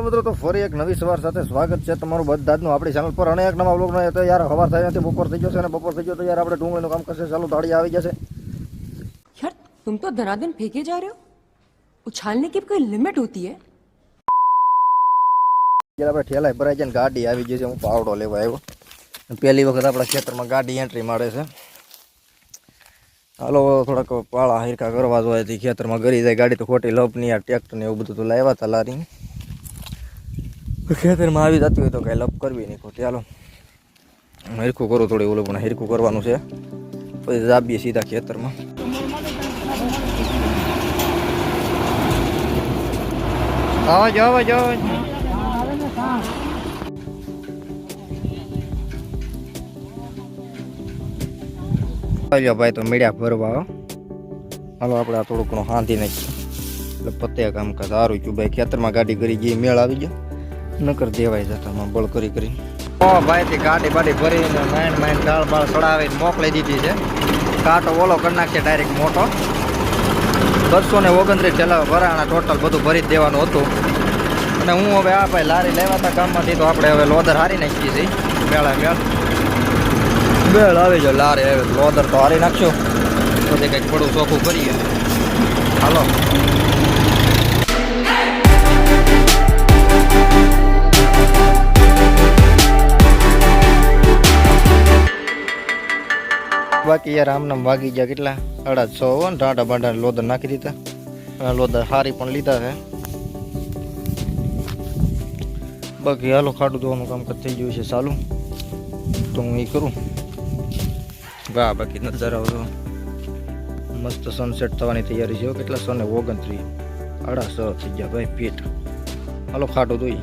મિત્રો તો ફરી એક નવી સવાર સાથે સ્વાગત છે તમારું બધાનું આપણી ચેનલ પર અને એક નવા વ્લોગનો તો યાર સવાર થઈ નથી બપોર થઈ ગયો છે અને બપોર થઈ ગયો તો યાર આપણે ડુંગળીનું કામ કરશે ચાલુ દાડી આવી જશે यार तुम तो धनाधन फेंके जा रहे हो उछालने की कोई लिमिट होती है યાર આપણે ઠેલા ભરાઈ જાય ને ગાડી આવી ગઈ છે હું પાવડો લેવા આવ્યો પહેલી વખત આપણા ખેતરમાં ગાડી એન્ટ્રી મારે છે હાલો થોડાક પાળા હિરકા કરવા જોઈએ ખેતરમાં ગરી જાય ગાડી તો ખોટી લપ નહીં યાર ટ્રેક્ટર ને એવું બધું તો લાવ્યા હતા લારી ખેતરમાં આવી જતી હોય તો કાંઈ લપ કરવી નહીં ખોટી હાલો હિરકું કરું થોડી ઓલું પણ હિરકું કરવાનું છે પછી જાબીએ સીધા ખેતરમાં આવા જાવ ભાઈ તો મીડિયા ભરવા હાલો આપણે આ થોડું ઘણું હાંધી નાખીએ એટલે પતે કામકાજ સારું છું ભાઈ ખેતરમાં ગાડી કરી ગઈ મેળ આવી ગયો નકર દેવાય જતા બળ કરી કરી ભાઈ તે ગાડી બાડી ભરીને માઇન્ડ દાળ બાળ ચડાવીને મોકલી દીધી છે કાંટો ઓલો કરી નાખીએ ડાયરેક્ટ મોટો 229 ઠેલા ભરાણા ટોટલ બધું ભરી જ દેવાનું હતું અને હું હવે આ ભાઈ લારી લેવા હતા ગામમાંથી તો આપણે હવે લોદર હારી નાખીએ છીએ મેળ આવી જાવ લારે હવે લોદર તો હારી નાખશું પછી કંઈક થોડું ચોખ્ખું કરીએ હાલો બાકી યાર આમનામ વાગી ગયા કેટલા 6:30 હોય ને ટાંટા બાંટા લોદર નાખી દીધા અને લોદર હારી પણ લીધા છે બાકી હાલો ખાટું ધોવાનું કામકાજ થઈ ગયું છે ચાલુ તો હું એ કરું વાહ બાકી નજારા આવતો મસ્ત સનસેટ થવાની તૈયારી છે કેટલા 29 6:30 થઈ ગયા ભાઈ પેટ હાલો ખાટું ધોઈ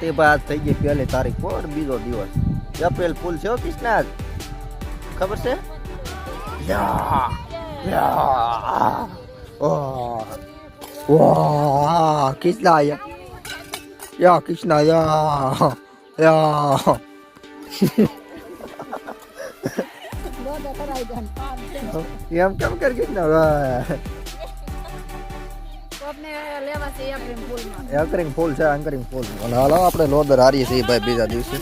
તે બાદ થઈ ગઈ 1 તારીખ પર બીજો દિવસ એપ્રિલ ફૂલ છે કિસના ખબર છે કિસના યા કિસના યા એમ કેમ કર કિસના એંકરિંગ ફૂલ છે એંકરિંગ ફૂલ અને હાલો આપણે લોદર હારીએ છીએ ભાઈ બીજા દિવસે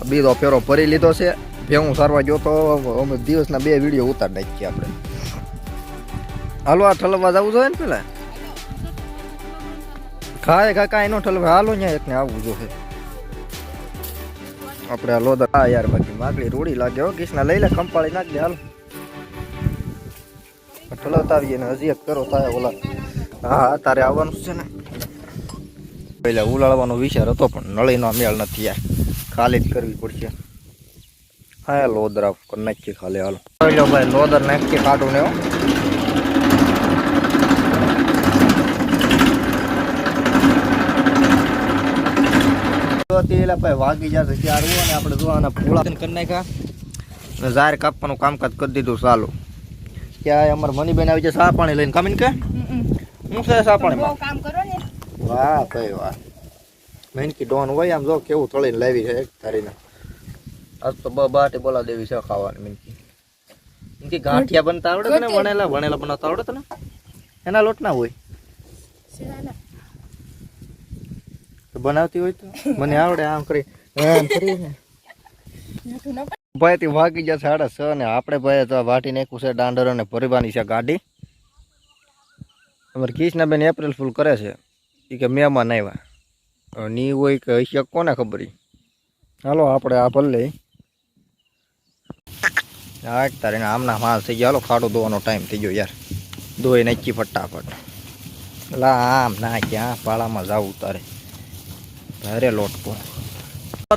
બીજો ફેરો ભરી લીધો છે ભેગું સારવા ગયો તો અમે દિવસના 2 વિડીયો ઉતાર નાખીએ આપણે હાલો આ ઠલવા જવું જોઈએ ને પેલા ખાય કાંઈ નો ઠલવા હાલો ત્યાં એકને આવવું જોઈએ આપણે આ લોદર હા યાર બાકી માગલી રૂડી લાગે હો કિસના લઈ લે ખંપાળી નાખ દે હાલો ઠલવતા આવીએ ને હજી એક કરો થાય ઓલા હા તારે આવવાનું છે ને પહેલા ઉલાળવાનો વિચાર હતો પણ નળીનો મેળ નથી યાર ખાલી જ કરવી પડશે હા લોદર નાખીએ ખાલી હાલો ભાઈ લોદર નાખીએ કાઢું ને ભાઈ વાગી જશે ત્યારે ને આપણે જોવાના પૂળા કરી નાખ્યા અને ઝાર કાપવાનું કામકાજ કરી દીધું ચાલુ ત્યાં અમારે મનીબેન આવી જાય ચા પાણી લઈને કામીને કે હું છે સાપણીમાં કામ કરો ને વાહ ભાઈ વાહ મેનકી ડોન હોય આમ જો કેવું તળીને લાવી છે એક તારીને આજ તો બાટી બોલા દેવી છે ખાવાની મેનકી ગાંઠિયા બનતા આવડે તને વણેલા બનાવતા આવડે તને એના લોટ ના હોય બનાવતી હોય તો મને આવડે આમ કરી એમ કરીને ભાઈ થી વાગી જશે 6:30 ને આપણે ભાઈ તો વાટી નાખ્યું છે દાંડર અને ભરવાની છે ગાડી અમારે કિશનાબેન એપ્રિલ ફૂલ કરે છે એ કે મહેમાન આવ્યા ની હોય કે હશે કોને ખબર હાલો આપણે આ ભલે આઠ તારીને આમના માલ થઈ ગયા હાલો ખાડો ધોવાનો ટાઈમ થઈ ગયો યાર ધોઈ નાખી ફટાફટ લા આમ ના ક્યાં પાળામાં જવું તારે ભારે લોટકો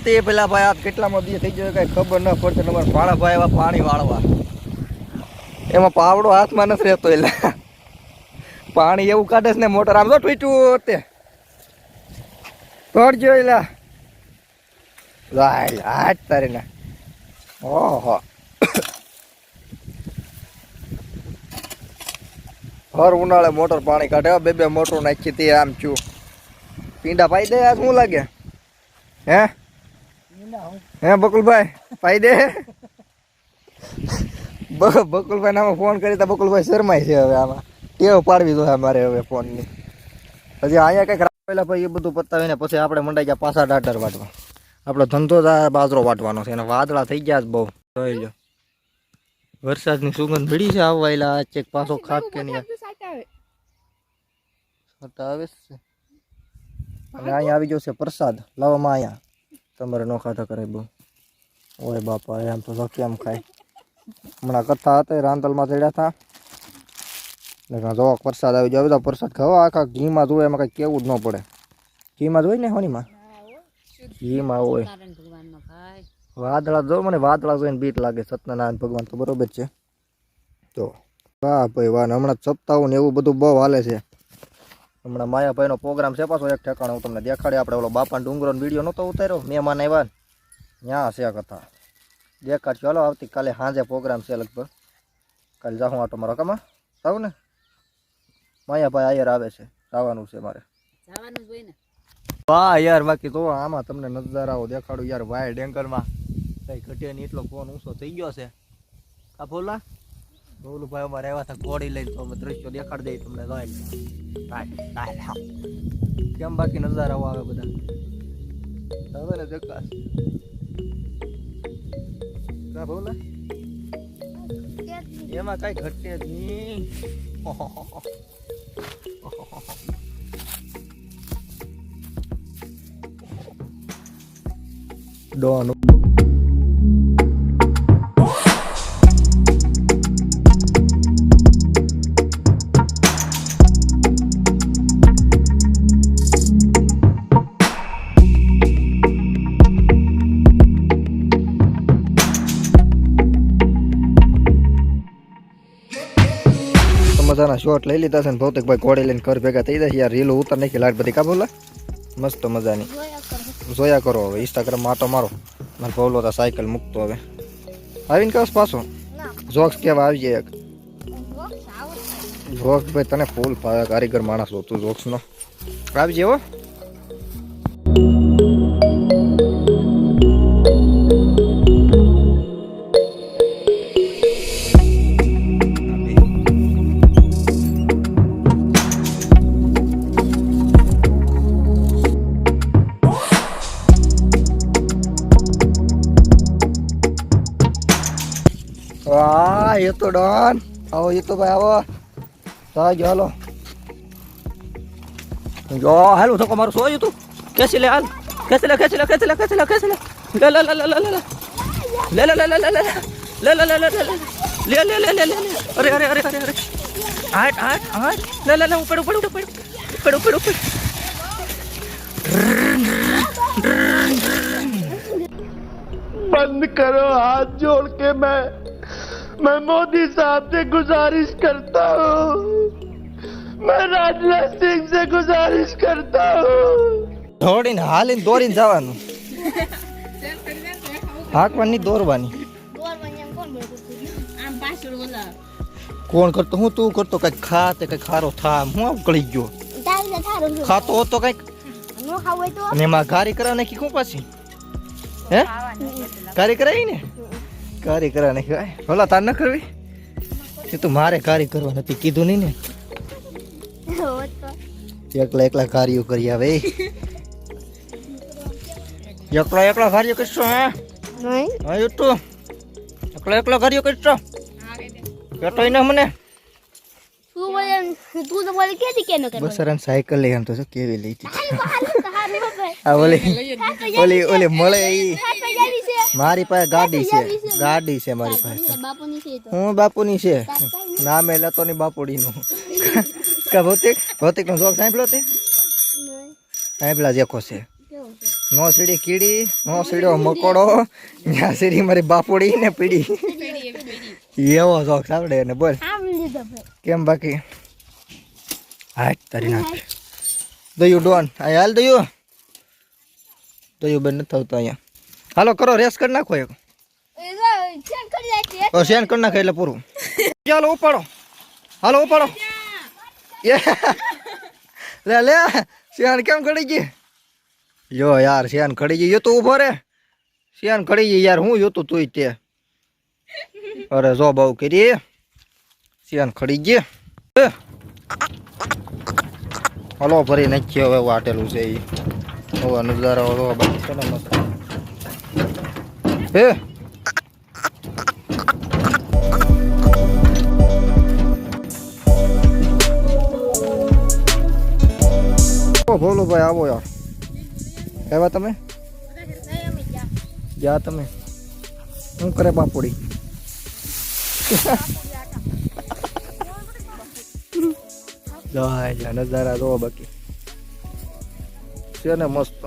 તે પેલા ભાઈ આ કેટલામાં દી થઈ ગયો કઈ ખબર ન પડશે તમારે પાળા ભાઈ એવા પાણી વાળવા એમાં પાવડો હાથમાં નથી રહેતો એટલે પાણી એવું કાઢે ને મોટર આમ તો ઠીચું તે પડજો એલા હાથ તારે ને ઓહો હર ઉનાળે મોટર પાણી કાઢે બે બે મોટર નાખી તે આમ છું પીંડા પાઈ દે આ શું લાગે હે હે બકુલભાઈ પાઈ દે બકુલભાઈ નામાં ફોન કરી તો બકુલભાઈ શરમાય છે હવે આમાં ટેવ પાડવી જોઈએ મારે હવે ફોનની હજી અહીંયા કંઈક રાખેલા ભાઈ એ બધું પતાવીને પછી આપણે મંડાઈ ગયા પાછા ડાટર વાટવા આપણો ધંધો જ આ બાજરો વાટવાનો છે અને વાદળા થઈ ગયા જ બહુ જોઈ લો વરસાદની સુગંધ ભળી છે આવવાયેલા ચેક પાછો ખાક કે નહીં આવે છે અને અહીંયા આવી ગયો છે પ્રસાદ લાવવામાં અહીંયા તમારે નો ખાતા કરે બહુ ઓય બાપા એમ તો કેમ ખાય હમણાં કથા હતા રાંદલમાં ચડ્યા હતા જો પ્રસાદ આવી જાય બધા પ્રસાદ ખાવા આખા ઘીમાં જોવે એમાં કંઈ કેવું જ ન પડે ઘીમાં જોઈ ને હોનીમાં ઘીમાં હોય વાદળા જો મને વાદળા જોઈને બીક લાગે સત્યનારાયણ ભગવાન તો બરોબર છે તો વાહ ભાઈ વાહ હમણાં સપ્તાહ ને એવું બધું બહુ હાલે છે હમણાં માયાભાઈનો પ્રોગ્રામ છે પાછો એક ઠેકાણે હું તમને દેખાડે આપણે ઓલો બાપાનો ડુંગરોનો વિડીયો નહોતો ઉતાર્યો મહેમાન આવ્યા ત્યાં છે કથા દેખાડશું ચાલો આવતીકાલે સાંજે પ્રોગ્રામ છે લગભગ કાલે જાઉં આટો મારો કામાં સાવ ને માયાભાઈ આયર આવે છે જવાનું છે મારે વાહ યાર બાકી તો આમાં તમને નજારાઓ દેખાડું યાર વાયડ એંગલમાં કઈ ઘટે નહીં એટલો ફોન ઊંચો થઈ ગયો છે આ બોલા બોલું ભાઈ અમારે આવ્યા હતા ઘોડી લઈને તો અમે દ્રશ્યો દેખાડી દઈએ તમને કેમ બાકી નજારાઓ આવે બધા હવે ને જકાશ કા બોલા એમાં કઈ ઘટે જ નહીં ડોન મજાના શોટ લઈ લીધા છે ને ભૌતિકભાઈ ઘોડે લઈને ઘર ભેગા થઈ જશે યાર રીલો ઉતાર નાખી લાડ બધી કા બોલા મસ્ત મજાની જોયા કરો હવે ઇન્સ્ટાગ્રામમાં આટો મારો મારે બોલો તો સાયકલ મૂકતો હવે આવીને કહો પાછો જોક્સ કેવા આવી જાય એક જોક્સ ભાઈ તને ફૂલ ભાવે કારીગર માણસ તું જોક્સનો આવી જાય હો વાહ ये तो डॉन आओ ये तो भाई आओ साहब हेलो जो हेलो तो कमर सो तू कैसे ले हाल कैसे ले कैसे ले कैसे ले कैसे ले कैसे ले ले ले ले ले ले ले ले ले ले ले ले ले ले ले ले ले ले ले अरे अरे अरे अरे अरे हट हट हट ले ले ले ऊपर ऊपर ऊपर ऊपर ऊपर ऊपर बंद करो हाथ जोड़ के मैं मोदी साहब से गुजारिश करता हूँ मैं राजनाथ सिंह से गुजारिश करता हूँ દોડીને હાલીને દોરીને જવાનું હાંકવાની દોરવાની કોણ કરતો હું તું કરતો કઈક ખા તે કઈક ખારો થા હું આવું કળી ગયો ખાતો હોતો કઈક અને એમાં ગારી કરા નાખી શું પાછી હે ગારી કરાવી ને ગારી કરા નાખી ભલા તાર ન કરવી એ તો મારે ગારી કરવા નથી કીધું નહીં ને એકલા એકલા કાર્યો કરી આવે એકલા એકલા કાર્યો કરશો હે હા તો એકલા એકલા કાર્યો કરશો કેતો ને મને તું તો બોલે કેતી કેનો કર બસ રન સાયકલ લઈ આમ તો જો કેવી લઈ હતી આ ઓલી ઓલી ઓલી મળે ઈ મારી પાસે ગાડી છે મારી પાસે બાપુની છે તો હું બાપુની છે નામે લેતો ની બાપુડી નું કા ભૌતિક નો જોક સાંભળ્યો તે સાંભળા જેકો છે નો સીડી કીડી નો સીડ્યો મકોડો ન્યા સીડી મારી બાપુડી ને પીડી એવો જોક સાંભળે ને બોલ કેમ બાકી હાટ તારી નાખ દયું ડોન આ હાલ દયું બેન નથી આવતો અહીંયા હાલો કરો રેસ કરી નાખો એક સેન કરી નાખે એટલે પૂરું ચાલો ઉપાડો હાલો ઉપાડો લે લે શિયાન કેમ ખડી ગઈ જો યાર શિયાન ખડી ગઈ તો ઉભો રે શિયાન ખડી ગઈ યાર હું જોતું તું તે અરે જો બહુ કરી શિયાન ખડી ગઈ હલો ફરી નાખી હવે વાટેલું છે એ હવે નજારો હવે બાકી છે ને મસ્ત હે બોલો ભાઈ આવો યાર આવ્યા તમે જા તમે શું કરે પાપડી નજારા જો બાકી છે ને મસ્ત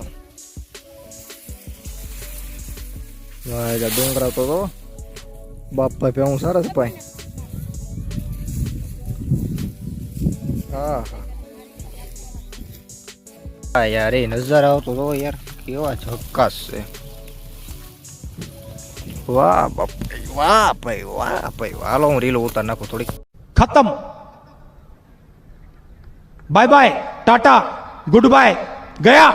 ડુંગરા તો બાપા ભેવું સરસ ભાઈ હા હા યાર એ નજારા આવતો તો યાર કેવા ઝક્કાસ છે વાહ બાપા વાહ ભાઈ હાલો હું રીલ ઉતાર નાખું થોડીક खत्म bye bye tata goodbye गया